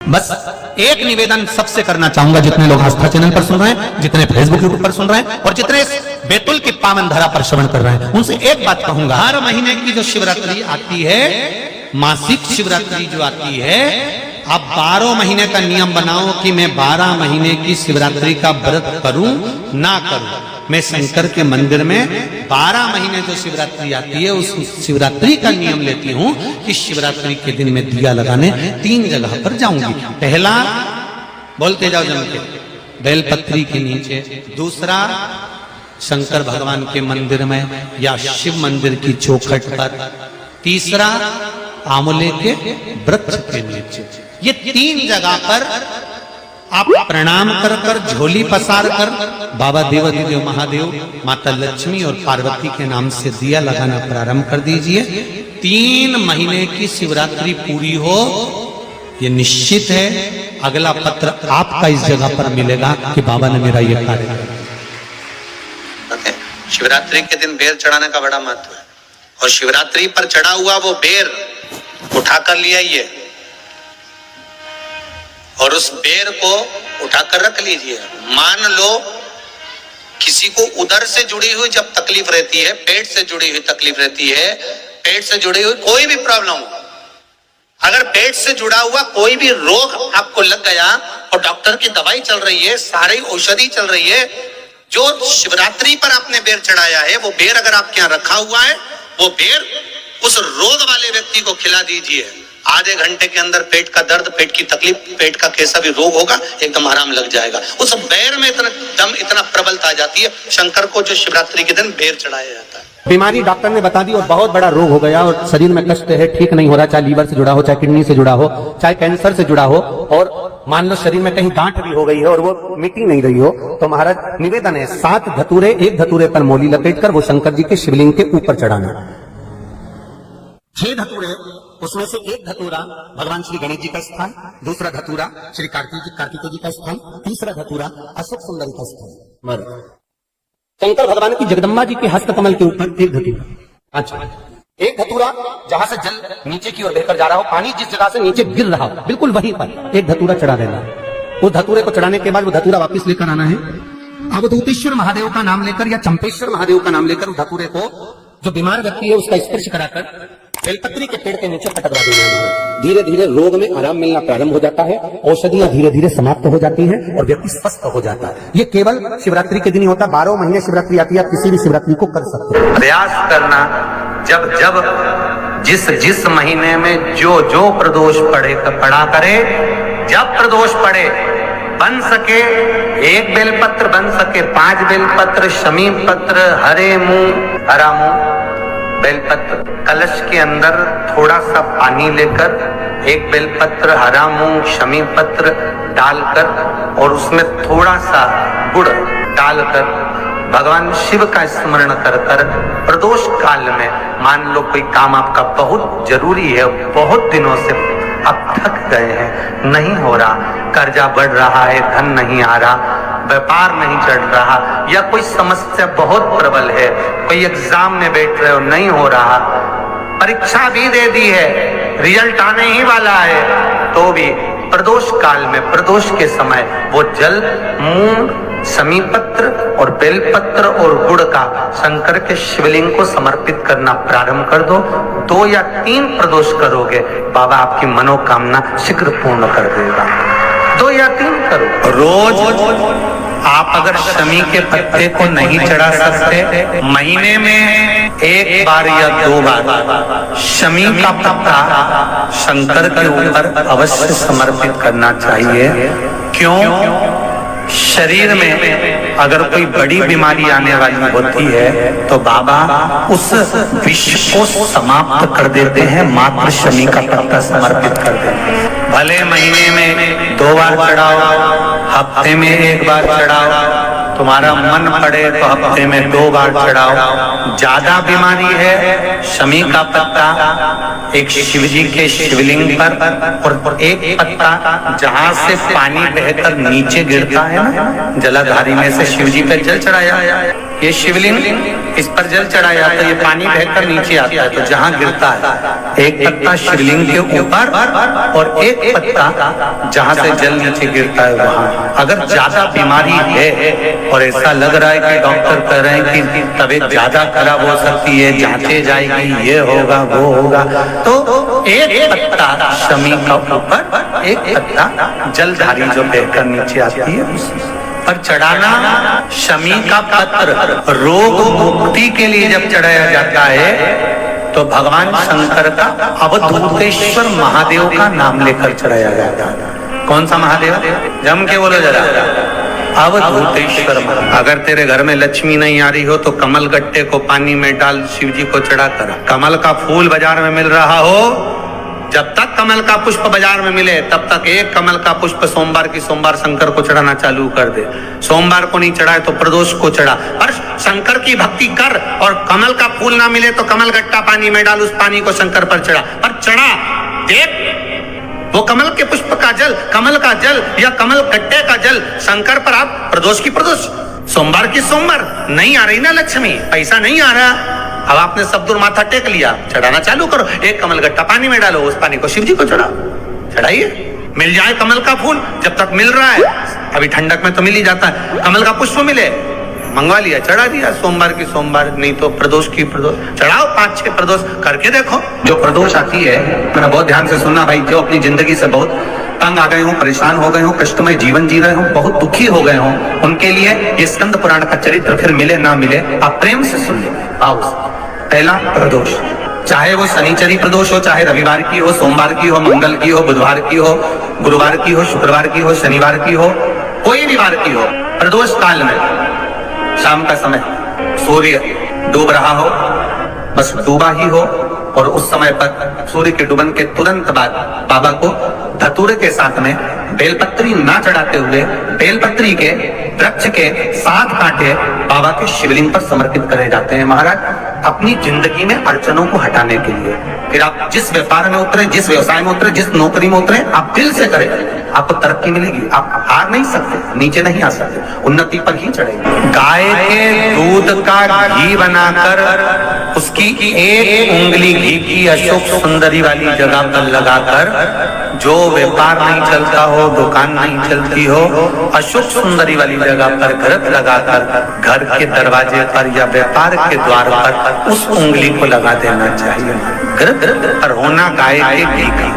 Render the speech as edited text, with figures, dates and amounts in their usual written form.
बस एक निवेदन सबसे करना चाहूंगा, जितने लोग आस्था चैनल पर सुन रहे हैं, जितने फेसबुक यूट्यूब पर सुन रहे हैं और जितने बैतुल की पावन धरा पर श्रवण कर रहे हैं, उनसे एक बात कहूंगा। हर महीने की जो शिवरात्रि आती है, मासिक शिवरात्रि जो आती है, आप 12 महीने का नियम बनाओ कि मैं 12 महीने की शिवरात्रि का व्रत करूं ना करूं। मैं शंकर के मंदिर में 12 महीने जो शिवरात्रि आती है, उस शिवरात्रि का नियम लेती हूं कि शिवरात्रि के दिन में दिया लगाने 3 जगह पर जाऊंगी। पहला, बोलते जाओ जम के, बेलपत्री के नीचे। दूसरा, शंकर भगवान के मंदिर में या शिव मंदिर की चौखट पर। तीसरा, आंवले के वृक्ष के नीचे। ये 3 जगह पर आप प्रणाम कर कर, झोली पसार कर बाबा देवाधिदेव महादेव, माता लक्ष्मी और पार्वती के नाम से दिया लगाना प्रारंभ कर दीजिए। 3 महीने की शिवरात्रि पूरी हो, ये निश्चित है अगला पत्र आपका इस जगह पर मिलेगा कि बाबा ने मेरा ये कार्य किया। शिवरात्रि के दिन बेर चढ़ाने का बड़ा महत्व है, और शिवरात्रि पर चढ़ा हुआ वो बेर उठाकर ले आइए और उस बेर को उठाकर रख लीजिए। मान लो किसी को उदर से जुड़ी हुई जब तकलीफ रहती है, पेट से जुड़ी हुई तकलीफ रहती है, पेट से जुड़ी हुई कोई भी प्रॉब्लम हो, अगर पेट से जुड़ा हुआ कोई भी रोग आपको लग गया और डॉक्टर की दवाई चल रही है, सारी औषधि चल रही है, जो शिवरात्रि पर आपने बेर चढ़ाया है, वो बेर अगर आपके यहाँ रखा हुआ है, वो बेर उस रोग वाले व्यक्ति को खिला दीजिए। आधे घंटे के अंदर पेट का दर्द, पेट की तकलीफ, पेट का कैसा भी रोग होगा, एकदम आराम लग जाएगा। उस बेर में इतना दम, इतना प्रबलता आ जाती है। शंकर को जो शिवरात्रि के दिन बेर चढ़ाया जाता है। बीमारी डॉक्टर ने बता दी और बहुत बड़ा रोग हो गया और शरीर में कष्ट है, ठीक नहीं हो रहा, चाहे लीवर से जुड़ा हो, चाहे किडनी से जुड़ा हो, चाहे कैंसर से जुड़ा हो, और मान लो शरीर में कहीं गांठ भी हो गई है और वो मिटी नहीं रही हो, तो महाराज निवेदन है 7 धतूरे, एक धतूरे पर मोली लपेट कर वो शंकर जी के शिवलिंग के ऊपर चढ़ाना। 6 धतूरे, उसमें से एक धतूरा भगवान श्री गणेश जी का स्थान, दूसरा धतूरा श्री कार्तिकेय जी का स्थान, तीसरा धतूरा अशोक सुंदरी का स्थान। शंकर भगवान की जगदम्बा जी के हस्तकमल के ऊपर एक धतूरा। अच्छा, एक धतूरा जहां से जल नीचे की ओर बहकर जा रहा हो, पानी जिस जगह से नीचे गिर रहा हो, बिल्कुल वहीं पर एक धतूरा चढ़ा देना। उस धतूरे को चढ़ाने के बाद वो धतूरा वापस लेकर आना है। अवधूतेश्वर महादेव का नाम लेकर या चंपेश्वर महादेव का नाम लेकर धतूरे को, जो बीमार व्यक्ति है उसका स्पर्श कराकर बेलपत्री के पेड़ के नीचे पटकवा देना है। धीरे धीरे रोग में आराम मिलना प्रारंभ हो जाता है, औषधियां धीरे धीरे समाप्त हो जाती हैं और व्यक्ति स्वस्थ हो जाता है। ये केवल शिवरात्रि के दिन ही होता, 12 महीने शिवरात्रि आती है, आप किसी भी शिवरात्रि को कर सकते हैं। प्रयास करना, जब जिस महीने में जो प्रदोष पड़ा करे, जब प्रदोष पड़े, बन सके 1 बेलपत्र, बन सके 5 बेलपत्र, शमी पत्र, हरे मूंग, हरा मूंग, बेलपत्र, कलश के अंदर थोड़ा सा पानी लेकर 1 बेलपत्र, हरा मूंग, शमी पत्र डालकर और उसमें थोड़ा सा गुड़ डालकर भगवान शिव का स्मरण कर कर प्रदोष काल में, मान लो कोई काम आपका बहुत जरूरी है, बहुत दिनों से आप थक गए हैं, नहीं हो रहा, कर्जा बढ़ रहा है, धन नहीं आ रहा, व्यापार नहीं चढ़ रहा, या कोई समस्या बहुत प्रबल है, कोई एग्जाम में बैठ रहे हो, नहीं हो रहा, परीक्षा भी दे दी है, रिजल्ट आने ही वाला है, तो भी प्रदोष काल में, प्रदोष के समय वो जल, मूंग, शमी पत्र और बेलपत्र और गुड़ का शंकर के शिवलिंग को समर्पित करना प्रारंभ कर दो। 2 या 3 प्रदोष करोगे, बाबा आपकी मनोकामना शीघ्र पूर्ण कर देगा। 2 या 3 करो। रोज आप अगर शमी के पत्ते को नहीं चढ़ा सकते, महीने में 1 बार या 2 बार शमी का पत्ता शंकर के ऊपर अवश्य समर्पित करना चाहिए। क्यों? शरीर में अगर कोई बड़ी बीमारी आने वाली होती है तो बाबा उस विष को समाप्त कर देते हैं, मात्र शमी का पत्ता समर्पित कर देते हैं। भले महीने में 2 बार चढ़ाओ, हफ्ते में 1 बार चढ़ाओ, तुम्हारा मन पड़े तो हफ्ते में 2 बार चढ़ाओ। ज्यादा बीमारी है, शमी का पत्ता एक शिव जी के शिवलिंग पर और एक पत्ता जहां से पानी बहकर नीचे गिरता है ना, जलाधारी में से शिव जी पे जल चढ़ाया, ये शिवलिंग, इस पर जल चढ़ाया तो ये पानी बहकर नीचे आता है, तो जहां गिरता है एक पत्ता शिवलिंग के ऊपर और एक पत्ता जहां से जल नीचे गिरता है वहां। अगर ज्यादा बीमारी है और ऐसा लग रहा है कि डॉक्टर कह रहे हैं कि तबीयत ज्यादा खराब हो सकती है, जांचे जाएगी, ये होगा वो होगा, तो एक पत्ता शमी का ऊपर, एक पत्ता जलधारी जो बहकर नीचे आती है पर चढ़ाना। शमी का पत्र रोग मुक्ति के लिए जब चढ़ाया जाता है तो भगवान शंकर का अवधूतेश्वर महादेव का नाम लेकर चढ़ाया जाता है। कौन सा महादेव? जम के बोलो जरा, अवधूतेश्वर महादेव। अगर तेरे घर में लक्ष्मी नहीं आ रही हो तो कमल गट्टे को पानी में डाल शिव जी को चढ़ा कर। कमल का फूल बाजार में मिल रहा हो, जब तक कमल का पुष्प बाजार में मिले तब तक एक कमल का पुष्प सोमवार की सोमवार शंकर को चढ़ाना चालू कर दे। सोमवार को नहीं चढ़ाए तो प्रदोष को चढ़ा, पर शंकर की भक्ति कर। और कमल का फूल ना मिले तो कमल गट्टा पानी में डाल, उस पानी को शंकर पर चढ़ा, पर चढ़ा देख वो कमल के पुष्प का जल, कमल का जल या कमल गट्टे का जल शंकर पर आप प्रदोष की प्रदोष, सोमवार की सोमवार। नहीं आ रही ना लक्ष्मी, पैसा नहीं आ रहा, अब आपने सब दूर माथा टेक लिया, चढ़ाना चालू करो। एक कमल गट्टा पानी में डालो, उस पानी को शिव जी को चढ़ाओ, चढ़ाइए। मिल जाए कमल का फूल, जब तक मिल रहा है, अभी ठंडक में तो मिल ही जाता है। कमल का पुष्प मिले, मंगवा लिया, चढ़ा दिया, सोमवार की सोमवार, नहीं तो प्रदोष की प्रदोष चढ़ाओ। 5-6 प्रदोष करके देखो। जो प्रदोष आती है, मेरा बहुत ध्यान से सुनना भाई, जो अपनी जिंदगी से बहुत तंग आ गए हो, परेशान हो गए हो, कष्टमय जीवन जी रहे हो, बहुत दुखी हो गए हो, उनके लिए ये स्कंद पुराण का चरित्र फिर मिले ना मिले, आप प्रेम से सुन ले। आओ, पहला प्रदोष, चाहे वो शनिचरी प्रदोष हो, चाहे रविवार की हो, सोमवार की हो, मंगल की हो, बुधवार की हो, गुरुवार की हो, शुक्रवार की हो, शनिवार की हो, कोई भी वार की हो, प्रदोष काल में शाम का समय सूर्य डूब रहा हो, बस डूबा ही हो, और उस समय पर सूर्य के डूबन के तुरंत बाद बाबा को धतूरे के साथ में बेलपत्री ना चढ़ाते हुए बेलपत्री के वृक्ष के 7 कांटे बाबा के शिवलिंग पर समर्पित करे जाते हैं। महाराज अपनी जिंदगी में अड़चनों को हटाने के लिए, फिर आप जिस व्यापार में उतरे, जिस व्यवसाय में उतरे, जिस नौकरी में उतरे, आप दिल से करें, आपको तरक्की मिलेगी। आप हार नहीं सकते, नीचे नहीं आ सकते, उन्नति पर ही चढ़ेंगे। गाय के दूध का घी बनाकर उसकी एक उंगली घी की अशोक सुंदरी वाली जगह पर लगाकर, जो व्यापार नहीं चलता हो, दुकान नहीं चलती हो, अशोक सुंदरी वाली जगह पर घृत लगाकर घर के दरवाजे पर या व्यापार के द्वार पर उस उंगली को लगा देना चाहिए। घृत पर होना गाय के घी का।